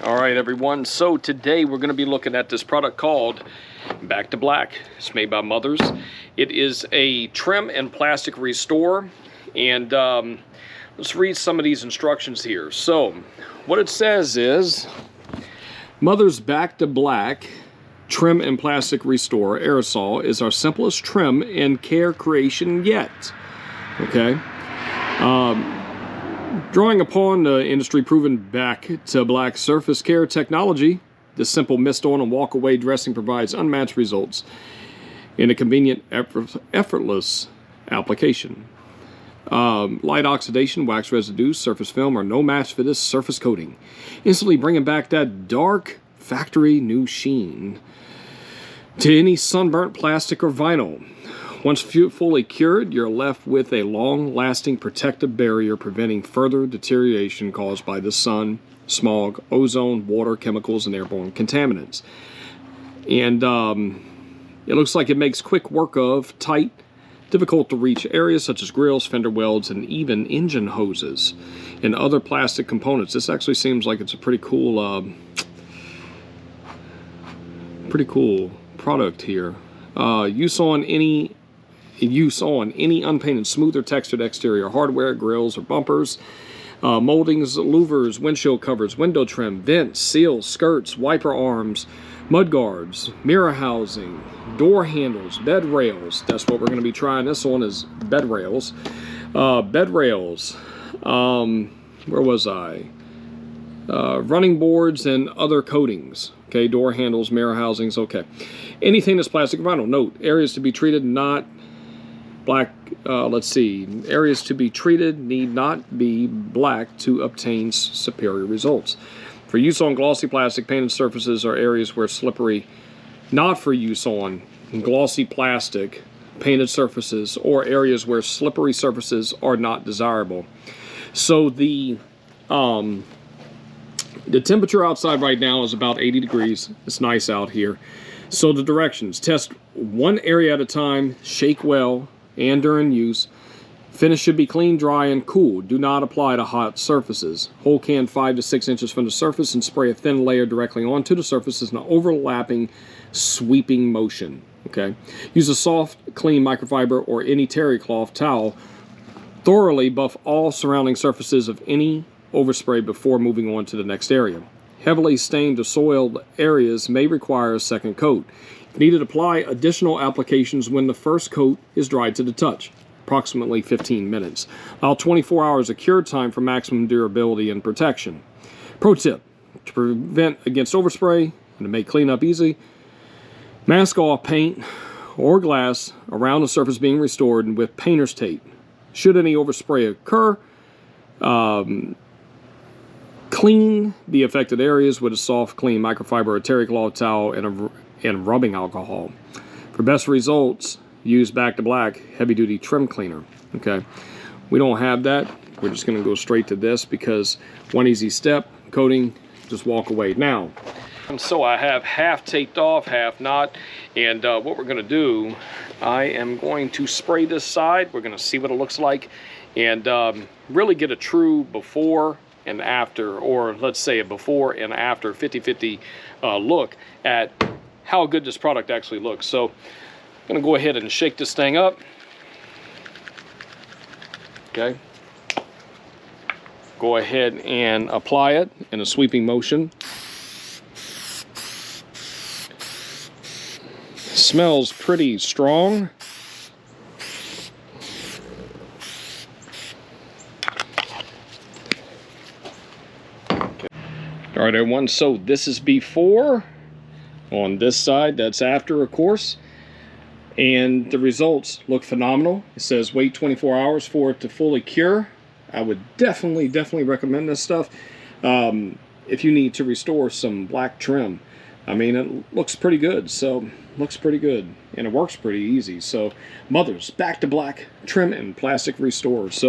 All right, everyone. So today we're going to be looking at this product called Back to Black. It's made by Mothers. It is a trim and plastic restore. And let's read some of these instructions here. So what it says is, Mothers Back to Black Trim and Plastic Restore Aerosol is our simplest trim and care creation yet. Okay. Drawing upon the industry-proven Back to Black surface care technology, this simple mist-on and walk-away dressing provides unmatched results in a convenient, effortless application. Light oxidation, wax residue, surface film are no match for this surface coating, instantly bringing back that dark factory new sheen to any sunburnt plastic or vinyl. Once fully cured, you're left with a long-lasting protective barrier preventing further deterioration caused by the sun, smog, ozone, water, chemicals, and airborne contaminants. And it looks like it makes quick work of tight, difficult-to-reach areas such as grills, fender welds, and even engine hoses and other plastic components. This actually seems like it's a pretty cool product here. Use on any unpainted, smooth or textured exterior hardware, grills or bumpers, moldings, louvers, windshield covers, window trim, vents, seals, skirts, wiper arms, mud guards, mirror housing, door handles, bed rails. That's what we're going to be trying this on, is bed rails. Bed rails. Where was I? Running boards and other coatings. Okay, door handles, mirror housings. Okay. Anything that's plastic or vinyl. Note, areas to be treated not black. Areas to be treated need not be black to obtain superior results. For use on glossy plastic painted surfaces or areas where slippery, not for use on glossy plastic painted surfaces or areas where slippery surfaces are not desirable. So the temperature outside right now is about 80 degrees. It's nice out here. So the directions: test one area at a time, shake well, and during use. Finish should be clean, dry, and cool. Do not apply to hot surfaces. Hold can 5 to 6 inches from the surface and spray a thin layer directly onto the surface in an overlapping, sweeping motion. Okay. Use a soft, clean microfiber or any terry cloth towel. Thoroughly buff all surrounding surfaces of any overspray before moving on to the next area. Heavily stained or soiled areas may require a second coat. If needed, apply additional applications when the first coat is dried to the touch, approximately 15 minutes. Allow 24 hours of cure time for maximum durability and protection. Pro tip: to prevent against overspray and to make cleanup easy, mask off paint or glass around the surface being restored with painter's tape. Should any overspray occur, clean the affected areas with a soft, clean microfiber or terry cloth towel and rubbing alcohol. For best results, use Back to Black heavy-duty trim cleaner. Okay, we don't have that. We're just going to go straight to this because one easy step, coating, just walk away. Now, so I have half taped off, half not, and what we're going to do, I am going to spray this side. We're going to see what it looks like and really get a true before and after, or let's say a before and after 50-50 look at how good this product actually looks. So I'm gonna go ahead and shake this thing up. Okay. Go ahead and apply it in a sweeping motion. Smells pretty strong. All right, everyone, so this is before. On this side, that's after, of course. And the results look phenomenal. It says wait 24 hours for it to fully cure. I would definitely recommend this stuff if you need to restore some black trim. I mean, it looks pretty good, and it works pretty easy. So, Mothers Back to Black Trim and Plastic Restore. So